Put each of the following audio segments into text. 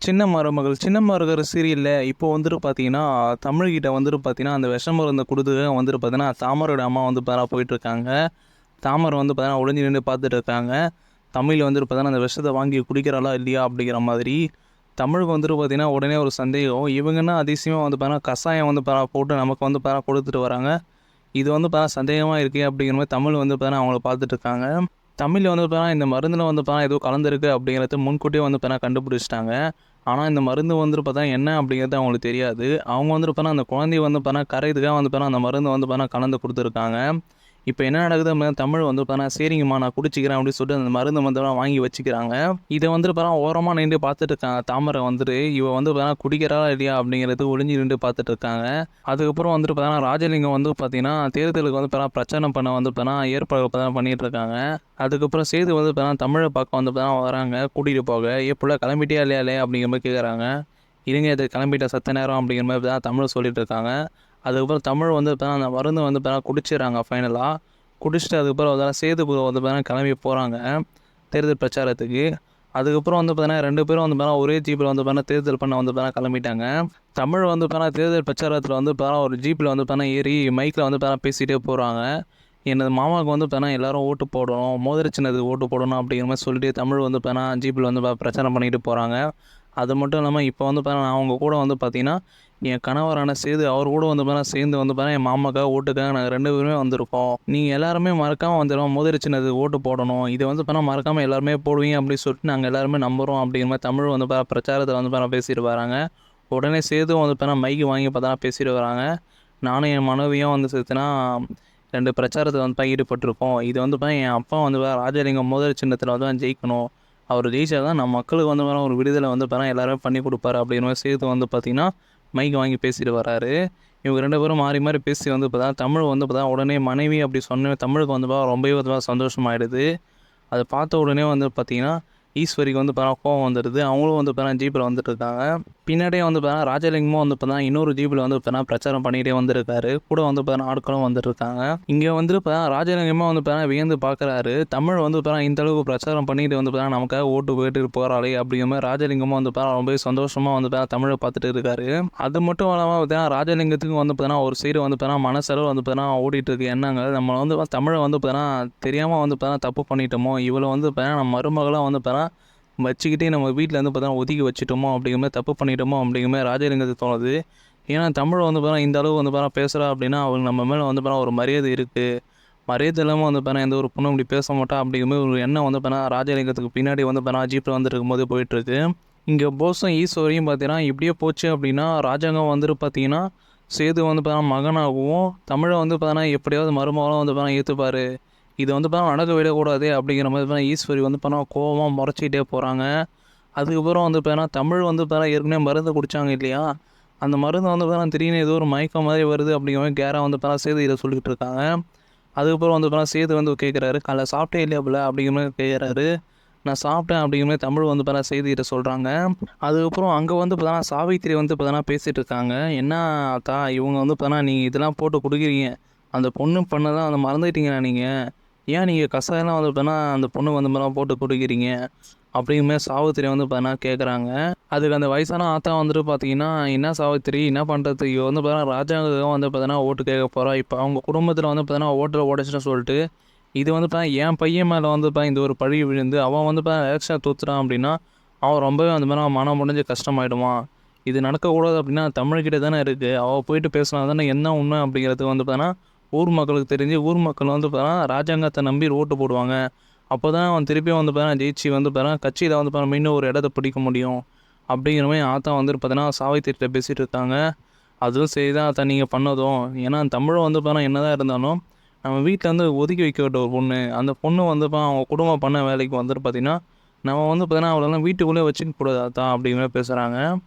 சின்ன மருமகள் சீரியல்ல இப்போ வந்துட்டு பார்த்தீங்கன்னா, தமிழ்கிட்ட வந்துட்டு பார்த்தீங்கன்னா, அந்த விஷ மருந்த குடுத்து வந்துட்டு பார்த்தீங்கன்னா, தாமரோட அம்மா வந்து போயிட்டுருக்காங்க. தாமரை வந்து பார்த்தீங்கன்னா, ஒளிஞ்சு நின்னு பார்த்துட்டு இருக்காங்க. தமிழ் வந்துட்டு பார்த்தீங்கன்னா, அந்த விஷத்த வாங்கி குடிக்கிறாளா இல்லையா அப்படிங்கிற மாதிரி. தமிழுக்கு வந்துட்டு பார்த்தீங்கன்னா, உடனே ஒரு சந்தேகம். இவங்க என்ன அதிசயமா வந்து பார்த்தீங்கன்னா, கசாயம் வந்து போட்டு நமக்கு வந்து குடுத்துட்டு வராங்க. இது வந்து சந்தேகமா இருக்கே அப்படிங்கிற மாரி தமிழ் வந்து அவங்கள பார்த்துட்டு இருக்காங்க. தமிழ்ல வந்து இந்த மருந்துல வந்து ஏதோ கலந்திருக்கு அப்படிங்கிறத முன்கூட்டியே வந்து கண்டுபிடிச்சுட்டாங்க. ஆனா, இந்த மருந்து வந்துட்டு என்ன அப்படிங்கிறது அவங்களுக்கு தெரியாது. அவங்க வந்துட்டு அந்த குழந்தைய வந்து கரையதுக்காக வந்து அந்த மருந்த வந்து கலந்து குடுத்துருக்காங்க. இப்ப என்ன நடக்குது அப்படின்னா, தமிழ் வந்து "சரிங்கம்மா நான் குடிச்சுக்கிறேன்" அப்படின்னு சொல்லிட்டு அந்த மருந்த வந்து வாங்கி வச்சுக்கிறாங்க. இத வந்துட்டு ஓரமா நிண்டு பார்த்துட்டு இருக்காங்க. தாமரை வந்துட்டு, இவ வந்து குடிக்கிறாளா இல்லையா அப்படிங்கிறது ஒளிஞ்சு நிண்டு பார்த்துட்டு இருக்காங்க. அதுக்கப்புறம் வந்துட்டு ராஜலிங்கம் வந்து பார்த்தீங்கன்னா, தேர்தலுக்கு வந்து பிரச்சாரம் பண்ண வந்து ஏற்பாடு பண்ணிட்டு இருக்காங்க. அதுக்கப்புறம் சேது வந்து தமிழ பார்க்க வந்து வராங்க கூட்டிட்டு போக. புள்ள கிளம்பிட்டியா இல்லையாலே அப்படிங்கிற மாரி கேட்குறாங்க. இருங்க இது கிளம்பிட்டேன் செத்த நேரம் அப்படிங்கிற மாரி தமிழ் சொல்லிட்டு இருக்காங்க. அதுக்கப்புறம் தமிழ் வந்து அந்த மருந்து வந்து குடிச்சிடுறாங்க ஃபைனலா. குடிச்சிட்டு அதுக்கப்புறம் சேது வந்து கிளம்பி போகிறாங்க தேர்தல் பிரச்சாரத்துக்கு. அதுக்கப்புறம் வந்து 2 பேரும் வந்து ஒரே ஜீப்பில் வந்து தேர்தல் பண்ண வந்து கிளம்பிட்டாங்க. தமிழ் வந்து தேர்தல் பிரச்சாரத்தில் வந்து ஒரு ஜீப்பில் வந்து ஏறி மைக்கில் வந்து பேசிகிட்டே போகிறாங்க. எனது மாமாவுக்கு வந்து எல்லாரும் ஓட்டு போடணும், மோதிர சின்னத்துக்கு ஓட்டு போடணும் அப்படிங்கிற மாரி சொல்லிட்டு தமிழ் வந்து ஜீப்பில் வந்து பிரச்சாரம் பண்ணிட்டு போகிறாங்க. அது மட்டும் இல்லாமல் இப்போ வந்து நான் அவங்க கூட வந்து பார்த்தீங்கன்னா, என் கணவரான சேது அவர் கூட வந்து சேர்ந்து வந்து என் மாமாக்காக ஓட்டுக்காக நாங்கள் 2 பேருமே வந்திருக்கோம். நீங்க எல்லாருமே மறக்காம வந்துடும் மோதிர சின்னத்துக்கு ஓட்டு போடணும். இதை வந்து மறக்காம எல்லாருமே போடுவீங்க அப்படின்னு சொல்லிட்டு நாங்கள் எல்லாருமே நம்புகிறோம் அப்படிங்கிற மாதிரி தமிழ் வந்து பிரச்சாரத்தில் வந்து பேசிட்டு வராங்க. உடனே சேதும் வந்து மைக்கு வாங்கி பேசிட்டு வராங்க. நானும் என் மனைவியும் வந்து சேர்த்துனா 2 பிரச்சாரத்தில் வந்து ஈடுபட்டிருக்கோம். இது வந்து என் அப்பா வந்து ராஜலிங்கம் மோதிர சின்னத்தில் வந்து ஜெயிக்கணும். அவர் ஜெயிச்சா தான் நம்ம மக்களுக்கு வந்து ஒரு விடுதலை வந்து எல்லாருமே பண்ணி கொடுப்பாரு அப்படிங்கிற மாதிரி சேது வந்து பார்த்தீங்கன்னா மைக் வாங்கி பேசிட்டு வராரு. இவங்க 2 பேரும் மாறி மாறி பேசி வந்து தமிழ் வந்து உடனே மனைவி அப்படி சொன்ன தமிழுக்கு வந்து ரொம்பவே சந்தோஷமாயிடுது. அதை பார்த்த உடனே வந்து பார்த்தீங்கன்னா, ஈஸ்வரிக்கு வந்து கோவம் வந்துடுது. அவங்களும் வந்து ஜீப்பில் வந்துட்டு இருக்காங்க. பின்னாடியே வந்து ராஜலிங்கமும் வந்து இன்னொரு ஜீப்பில் வந்து பிரச்சாரம் பண்ணிகிட்டே வந்திருக்காரு. கூட வந்து ஆட்களும் வந்துட்டு இருக்காங்க. இங்கே வந்து ராஜலிங்கமும் வந்து வியந்து பார்க்குறாரு. தமிழ் வந்து இந்த அளவுக்கு பிரச்சாரம் பண்ணிட்டு வந்து நமக்காக ஓட்டு போயிட்டு போகிறாளே அப்படிங்கிற மாதிரி ராஜலிங்கமும் வந்து ரொம்பவே சந்தோஷமாக வந்து தமிழை பார்த்துட்டு இருக்காரு. அது மட்டும் இல்லாமல் ராஜலிங்கத்துக்கு வந்து ஒரு சைடு வந்து மனசளவு வந்து ஓடிட்டு இருக்கு எண்ணங்கள். நம்ம வந்து தமிழை வந்து தெரியாமல் வந்து தப்பு பண்ணிட்டோமோ, இவ்வளோ வந்து நம்ம மருமகளாக வந்து வச்சுக்கிட்டே நம்ம வீட்டில் வந்து ஒதுக்கி வச்சுட்டோமோ அப்படிங்கிற மாதிரி தப்பு பண்ணிட்டோமோ அப்படிங்கிற மாதிரி ராஜலிங்கத்துக்கு தோணுது. ஏன்னா தமிழ் வந்து இந்த அளவு வந்து பேசுகிறா அப்படின்னா அவங்களுக்கு நம்ம மேலே வந்து ஒரு மரியாதை இருக்குது. மரியாதை இல்லாமல் வந்து எந்த ஒரு பொண்ணும் இப்படி பேச மாட்டா அப்படிங்கிற மாதிரி ஒரு எண்ணம் வந்து ராஜலிங்கத்துக்கு பின்னாடி வந்து ஜீப்பில் வந்துட்டு இருக்கும்போது போயிட்டுருக்கு. இங்கே போஸும் ஈஸ்வரியும் பார்த்தீங்கன்னா இப்படியே போச்சு அப்படின்னா ராஜாங்கம் வந்துட்டு பார்த்தீங்கன்னா சேது வந்து மகனாகவும் தமிழை வந்து எப்படியாவது மருமகளும் வந்து ஏற்றுப்பார். இதை வந்து நடக்க விடக்கூடாது அப்படிங்கிற மாதிரி ஈஸ்வரி வந்து கோவமாக முறைச்சிக்கிட்டே போகிறாங்க. அதுக்கப்புறம் வந்து தமிழ் வந்து ஏற்கனவே மருந்து குடித்தாங்க இல்லையா, அந்த மருந்து வந்து திடீர்னு ஏதோ ஒரு மயக்கம் மாதிரி வருது அப்படிங்கிற மாதிரி கேரா வந்து சேது இதை சொல்லிகிட்டு இருக்காங்க. அதுக்கப்புறம் வந்து சேது வந்து கேட்குறாரு, காலைல சாப்பிட்டே இல்லையா போல அப்படிங்கிற மாதிரி கேட்குறாரு. நான் சாப்பிட்டேன் அப்படிங்கிற மாதிரி தமிழ் வந்து செய்திகிட்ட சொல்கிறாங்க. அதுக்கப்புறம் அங்கே வந்து சாவித்திரி வந்து பேசிகிட்டு இருக்காங்க. என்ன அத்தா இவங்க வந்து நீங்கள் இதெல்லாம் போட்டு குடிக்கிறீங்க, அந்த பொண்ணு பண்ணதான் அதை மறந்துட்டீங்களா நீங்கள்? ஏன் நீங்கள் கசாயம்லாம் வந்து அந்த பொண்ணு வந்து போட்டு குடிக்கிறீங்க அப்படிங்கிற மாதிரி சாவித்திரி வந்து கேட்குறாங்க. அதுக்கு அந்த வயசான ஆத்தா வந்துட்டு பார்த்தீங்கன்னா, என்ன சாவித்திரி என்ன பண்ணுறது, இவ வந்து ராஜாங்கம் வந்து ஓட்டு கேட்க போகிறா. இப்போ அவங்க குடும்பத்தில் வந்து ஓட்டில் உடச்சிட்டேன்னு சொல்லிட்டு இது வந்து என் பையன் மேலே வந்து இந்த ஒரு பழி விழுந்து அவன் வந்து எலெக்ஷனை தோத்துட்டான் அப்படின்னா அவன் ரொம்பவே அந்த மாதிரி மனம் முடிஞ்சு கஷ்டமாயிடுவான். இது நடக்கக்கூடாது அப்படின்னா தமிழ்கிட்ட தானே இருக்குது, அவள் போயிட்டு பேசினா தானே என்ன உண்மை அப்படிங்கிறது வந்து ஊர் மக்களுக்கு தெரிஞ்சு ஊர் மக்கள் வந்து ராஜாங்கத்தை நம்பி ஓட்டு போடுவாங்க. அப்போ தான் அவன் திருப்பியும் வந்து ஜெயிச்சு வந்து கட்சியில் வந்து மீண்டும் ஒரு இடத்த பிடிக்க முடியும் அப்படிங்கிற மாதிரி ஆத்தா வந்து சாவித்திரிட்ட பேசிகிட்டு இருக்காங்க. அதுவும் சரி தான் ஆத்தா நீங்கள் பண்ணதும். ஏன்னா தமிழ் வந்து என்னதான் இருந்தாலும் நம்ம வீட்டில் வந்து ஒதுக்கி வைக்கப்பட்ட ஒரு பொண்ணு. அந்த பொண்ணு வந்து அவங்க குடும்பம் பண்ண வேலைக்கு வந்துட்டு பார்த்தீங்கன்னா, நம்ம வந்து அவளெல்லாம் வீட்டுக்குள்ளே வச்சுக்க கூடாது ஆத்தா அப்படிங்கிற மாதிரி பேசுகிறாங்க.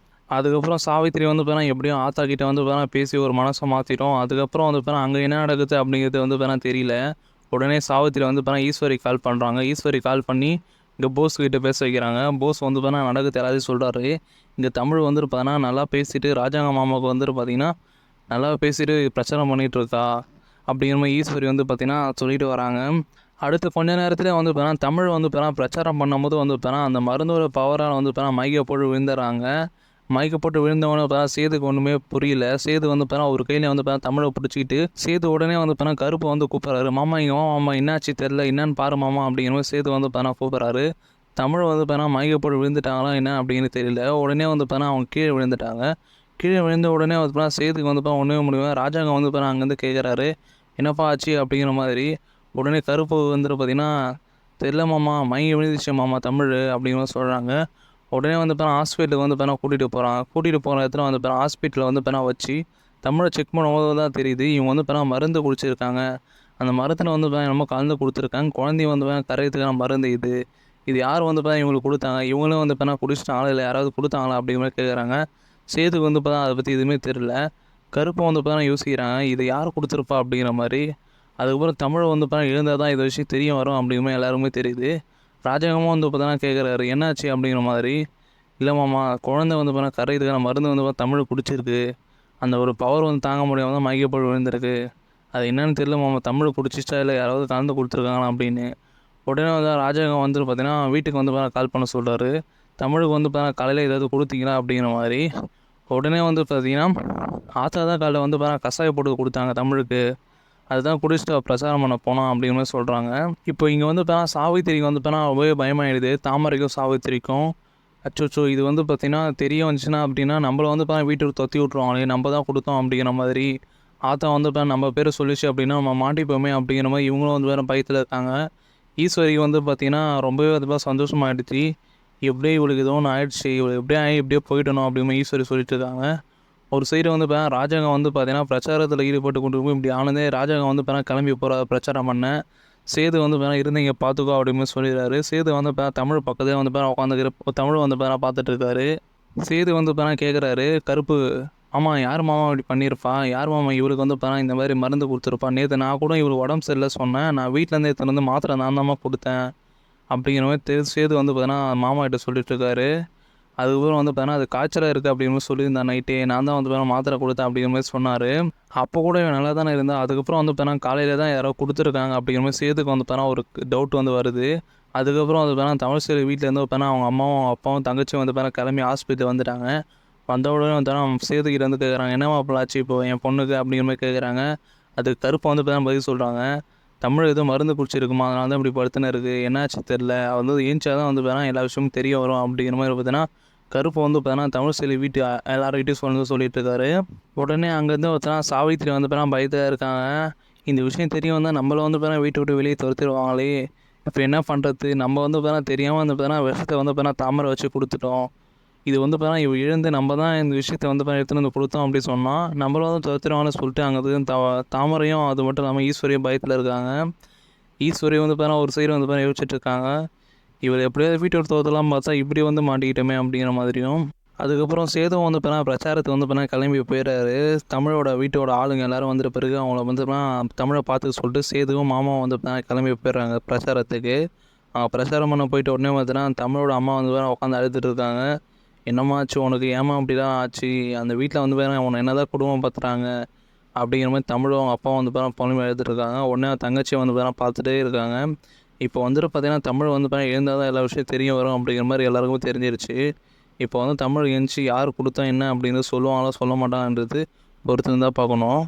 அதுக்கப்புறம் சாவித்திரி வந்து எப்படியும் ஆத்தா கிட்ட வந்து பேசி ஒரு மனசை மாற்றிட்டோம். அதுக்கப்புறம் வந்து அங்கே என்ன நடக்குது அப்படிங்கிறது வந்து தெரியல. உடனே சாவித்திரி வந்து ஈஸ்வரி கால் பண்ணுறாங்க. ஈஸ்வரி கால் பண்ணி இங்கே போஸ் கிட்ட பேச வைக்கிறாங்க. போஸ் வந்து நடக்குது எல்லாத்தையும் சொல்கிறாரு. இங்கே தமிழ் வந்துட்டு நல்லா பேசிட்டு ராஜாங்க மாமாவுக்கு வந்துட்டு பார்த்தீங்கன்னா நல்லா பேசிட்டு பிரச்சாரம் பண்ணிகிட்டு இருக்கா அப்படிங்கிற மாதிரி ஈஸ்வரி வந்து பார்த்தீங்கன்னா சொல்லிட்டு வராங்க. அடுத்து கொஞ்ச நேரத்திலே வந்து பார்த்தீங்கன்னா தமிழ் வந்து பார்த்தீங்கன்னா பிரச்சாரம் பண்ணும்போது வந்து பார்த்தீங்கன்னா அந்த மருந்தோட பவரால் வந்து பார்த்தீங்கன்னா மயக்க போட்டு விழுந்துடுறாங்க. மயக்க போட்டு விழுந்தவொடனே பார்த்தா சேதுக்கு ஒன்றுமே புரியல. சேது வந்து பார்த்தீங்கன்னா ஒரு கையில வந்து பார்த்தீங்கன்னா தமிழை பிடிச்சிக்கிட்டு சேது உடனே வந்து பார்த்தீங்கன்னா கருப்பை வந்து கூப்பிட்றாரு. மாமா இங்கே வா மாமா, என்னாச்சு தெரில, என்னன்னு பாரு மாமா அப்படிங்கிற மாதிரி சேது வந்து பார்த்தீங்கன்னா கூப்பிட்றாரு. தமிழ் வந்து பார்த்தீங்கன்னா மயக்க போட்டு விழுந்துட்டாங்களா என்ன அப்படின்னு தெரியல. உடனே வந்து பார்த்தீங்கன்னா அவங்க கீழே விழுந்துட்டாங்க. கீழே விழுந்த உடனே வந்து பார்த்தீங்கன்னா சேதுக்கு வந்து பார்த்தீங்கன்னா ஒன்றுமே முடியல. ராஜாங்க வந்து பார்த்தீங்கன்னா அங்கேருந்து கேட்குறாரு, என்னப்பா ஆச்சு அப்படிங்கிற மாதிரி. உடனே கருப்பு வந்துட்டு பார்த்தீங்கன்னா, தெரில மாமா, மயங்கி விழுந்துச்சு மாமா தமிழ் அப்படிங்கிற மாதிரி சொல்கிறாங்க. உடனே வந்து பார்த்தீங்கன்னா ஹாஸ்பிட்டலுக்கு வந்து பார்த்தீங்கன்னா கூட்டிகிட்டு போகிறாங்க. கூட்டிகிட்டு போகிற இடத்துல வந்து பார்த்தீங்கன்னா ஹாஸ்பிட்டலில் வந்து பார்த்தீங்கன்னா வச்சு தமிழை செக் பண்ணும்போது தான் தெரியுது, இவங்க வந்து பார்த்தீங்கன்னா மருந்து குடிச்சிருக்காங்க. அந்த மருந்தில் வந்து பார்த்தீங்கன்னா என்னமோ கலந்து கொடுத்துருக்காங்க. குழந்தைய வந்து பார்த்தீங்கன்னா கரையத்துக்கான மருந்து இது. இது யார் வந்து பார்த்தீங்கன்னா இவங்களுக்கு கொடுத்தாங்க? இவங்களும் வந்து பார்த்தீங்கன்னா குடிச்சிட்டாங்களா, இல்லை யாராவது கொடுத்தாங்களா அப்படிங்கிற மாதிரி கேட்குறாங்க. சேதுக்கு வந்து பார்த்தா அதை பற்றி எதுவுமே தெரில. கருப்பை வந்து பார்த்தீங்கன்னா யோசிக்கிறாங்க, இதை யார் கொடுத்துருப்பா அப்படிங்கிற மாதிரி. அதுக்கப்புறம் தமிழ் வந்து பார்த்தீங்கன்னா எழுந்தால் தான் இது விஷயம் தெரிய வரும் அப்படிங்கிற மாதிரி எல்லாருக்குமே தெரியுது. ராஜாங்கமும் வந்து பார்த்தீங்கன்னா கேட்குறாரு, என்னாச்சு அப்படிங்கிற மாதிரி. இல்லை மாமா, குழந்தை வந்து பார்த்தீங்கன்னா கரையுதுக்கான மருந்து வந்து பார்த்தா தமிழ் குடிச்சிருக்கு. அந்த ஒரு பவர் வந்து தாங்க முடியாமல் தான் மயக்கப்பட்டு விழுந்திருக்கு. அது என்னன்னு தெரியல மாமா, தமிழ் குடிச்சிச்சா இல்லை யாராவது கலந்து கொடுத்துருக்காங்களா அப்படின்னு. உடனே வந்து ராஜாங்கம் வந்து பார்த்தீங்கன்னா வீட்டுக்கு வந்து பார்த்தீங்கன்னா கால் பண்ண சொல்கிறாரு. தமிழுக்கு வந்து பார்த்தீங்கன்னா காலையில் ஏதாவது கொடுத்தீங்களா அப்படிங்கிற மாதிரி. உடனே வந்து பார்த்தீங்கன்னா ஆத்தா தான் காலைல வந்து பார்த்தீங்கன்னா கஷாயம் போட்டு கொடுத்தாங்க தமிழுக்கு. அதுதான் குடிச்சிட்டு பிரச்சாரம் பண்ண போனான் அப்படிங்கிற மாதிரி சொல்கிறாங்க. இப்போ இங்கே வந்து பார்த்தீங்கன்னா சாவித்திரிக்கு வந்து பார்த்தீங்கன்னா ரொம்பவே பயமாயிடுது. தாமரைக்கும் சாவித்திரிக்கும். அச்சச்சோ! இது வந்து பார்த்தீங்கன்னா தெரிய வந்துச்சுன்னா அப்படின்னா நம்மள வந்து பார்த்தீங்கன்னா வீட்டுக்கு தொரத்தி விட்ருவாங்களே, நம்ம தான் கொடுத்தோம் அப்படிங்கிற மாதிரி. ஆத்தா வந்து பார்த்தீங்கன்னா நம்ம பேரை சொல்லிச்சு அப்படின்னா நம்ம மாட்டிப்போமே அப்படிங்கிற மாதிரி இவங்களும் வந்து வேறு பயத்தில் இருக்காங்க. ஈஸ்வரிக்கு வந்து பார்த்தீங்கன்னா ரொம்பவே வந்து சந்தோஷமாயிடுச்சு. எப்படியோ இவளுக்கு ஏதோ ஒன்று ஆயிடுச்சு, இவள் எப்படியோ ஆகி எப்படியோ போயிடணும் அப்படிங்கிற ஈஸ்வரி சொல்லிட்டு இருக்காங்க. ஒரு சைடு வந்து பார்த்தீங்கன்னா ராஜாங்கம் வந்து பார்த்தீங்கன்னா பிரச்சாரத்தில் ஈடுபட்டு கொண்டு போய் இப்படி ஆனதே ராஜாங்கம் வந்து பார்த்தீங்கன்னா கிளம்பி போகிற பிரச்சாரம் பண்ண. சேது வந்து பார்த்தீங்கன்னா இருந்தீங்க பார்த்துக்கோ அப்படின்னு சொல்லிடுறாரு. சேது வந்து பார்த்தீங்கன்னா தமிழ் பக்கத்தே வந்து பார்த்தீங்கன்னா உட்காந்துக்கிற தமிழ் வந்து பார்த்தீங்கன்னா பார்த்துட்டு இருக்காரு. சேது வந்து பார்த்தீங்கன்னா கேட்குறாரு கருப்பு, ஆமாம் யார் மாமா இப்படி பண்ணியிருப்பா, யார் மாமா இவருக்கு வந்து பார்த்தீங்கன்னா இந்த மாதிரி மருந்து கொடுத்துருப்பா, நேற்று நான் கூட இவருக்கு உடம்பு சரியில்லை சொன்னேன், நான் வீட்டிலேருந்து எடுத்துகிட்டு வந்து மாத்திரை நான் தாம்மா கொடுத்தேன் அப்படிங்கிற மாதிரி சேது வந்து பார்த்தீங்கன்னா மாமா கிட்ட சொல்லிட்டு இருக்காரு. அதுக்கப்புறம் வந்து பார்த்தீங்கன்னா அது காய்ச்சலாக இருக்குது அப்படிங்கிற மாதிரி சொல்லியிருந்தேன் நைட்டே, நான் தான் வந்து பார்த்தீங்கன்னா மாத்திரை கொடுத்தேன் அப்படிங்கிற மாதிரி சொன்னார். அப்போ கூட இவன் நல்லா தானே இருந்தா. அதுக்கப்புறம் வந்து பார்த்தீங்கன்னா காலையில் தான் யாரோ கொடுத்துருக்காங்க அப்படிங்கிற மாதிரி சேதுக்கு வந்து பார்த்தீங்கன்னா ஒரு டவுட் வந்து வருது. அதுக்கப்புறம் வந்து பார்த்தீங்கன்னா தமிழ்செல்வி வீட்டிலேருந்து பார்த்தீங்கன்னா அவங்க அம்மாவும் அவங்க அப்பாவும் தங்கச்சியும் வந்து பார்த்தீங்கன்னா கிளம்பி ஹாஸ்பிட்டல் வந்துட்டாங்க. வந்த உடனே வந்து பார்த்தீங்கன்னா சேதுக்கிட்ட வந்து கேட்குறாங்க, என்ன மாப்பிள ஆச்சு இப்போ என் பொண்ணுக்கு அப்படிங்கிற மாதிரி கேட்குறாங்க. அதுக்கு கருப்பை வந்து பார்த்தீங்கன்னா பதில் சொல்கிறாங்க, தமிழ் ஏதோ மருந்து குடிச்சிருக்குமா, அதனால தான் இப்படி படுத்துன்னு இருக்குது, என்னாச்சு தெரில, அவள் வந்து ஏஞ்சிச்சா தான் வந்து பார்த்தீங்கன்னா எல்லா விஷயமும் தெரிய வரும் அப்படிங்கிற மாதிரி பார்த்தீங்கன்னா கருப்பு வந்து பார்த்தீங்கன்னா தமிழ்செல்வி வீட்டு எல்லார்கிட்டையும் சொல்லிட்டு இருக்காரு. உடனே அங்கேருந்து பார்த்தீங்கன்னா சாவித்திரி வந்து பார்த்தீங்கன்னா பயத்தில் இருக்காங்க. இந்த விஷயம் தெரிய வந்தால் நம்மளை வந்து பார்த்தீங்கன்னா வீட்டை விட்டு வெளியே துரத்திடுவாங்களே, இப்போ என்ன பண்ணுறது, நம்ம வந்து பார்த்தீங்கன்னா தெரியாமல் வந்து பார்த்தீங்கன்னா விஷத்தை வந்து பார்த்தீங்கன்னா தாமரை வச்சு கொடுத்துட்டோம். இது வந்து பார்த்தீங்கன்னா இவ இழந்து நம்ம தான் இந்த விஷயத்தை வந்து பார்த்தீங்கன்னா எடுத்துகிட்டு வந்து கொடுத்தோம் அப்படின்னு சொன்னால் நம்மள வந்து துரத்திடுவாங்கன்னு சொல்லிட்டு அங்கே தாமரையும் அது மட்டும் இல்லாமல் ஈஸ்வரியும் பயத்தில் இருக்காங்க. ஈஸ்வரி வந்து பார்த்தீங்கன்னா ஒரு சைடு வந்து பார்த்தீங்கன்னா யோசிச்சுட்டு இருக்காங்க, இவர் எப்படியாவது வீட்டை விட்டு துரத்தலாம் பார்த்தா இப்படி வந்து மாட்டிக்கிட்டோமே அப்படிங்கிற மாதிரியும். அதுக்கப்புறம் சேதுவும் வந்து பார்த்தீங்கன்னா பிரச்சாரத்துக்கு வந்து பார்த்தீங்கன்னா கிளம்பி போயிடுறாரு. தமிழோட வீட்டோட ஆளுங்க எல்லாரும் வந்துட்ட பிறகு அவங்கள வந்து தமிழை பார்த்துக்க சொல்லிட்டு சேதுவும் மாமாவும் வந்து பார்த்தீங்கன்னா கிளம்பி போயிடுறாங்க பிரச்சாரத்துக்கு. பிரச்சாரம் பண்ண போயிட்டு உடனே பார்த்தீங்கன்னா தமிழோட அம்மா வந்து உட்காந்து அழுதுட்டு இருக்காங்க. என்னம்மா ஆச்சு உனக்கு, ஏமா அப்படிலாம் ஆச்சு, அந்த வீட்டில் வந்து பார்த்தீங்கன்னா உன்னை என்ன தான் குடும்பம் பார்த்துறாங்க அப்படிங்கிற மாதிரி தமிழும் அவங்க அப்பாவும் வந்து பார்த்தீங்கன்னா புலம்பி எழுதிட்டு இருக்காங்க. உடனே தங்கச்சியை வந்து பார்த்தீங்கன்னா பார்த்துட்டே இருக்காங்க. இப்போ வந்துட்டு பார்த்தீங்கன்னா தமிழ் வந்து பார்த்தீங்கன்னா எழுந்தால் தான் எல்லா விஷயம் தெரிய வரும் அப்படிங்கிற மாதிரி எல்லாருக்குமே தெரிஞ்சிருச்சு. இப்போ வந்து தமிழ் எழுந்துச்சி யார் கொடுத்தா என்ன அப்படிங்கிறது சொல்லுவாங்களா சொல்ல மாட்டாங்கன்றது பொறுத்து தான் பார்க்கணும்.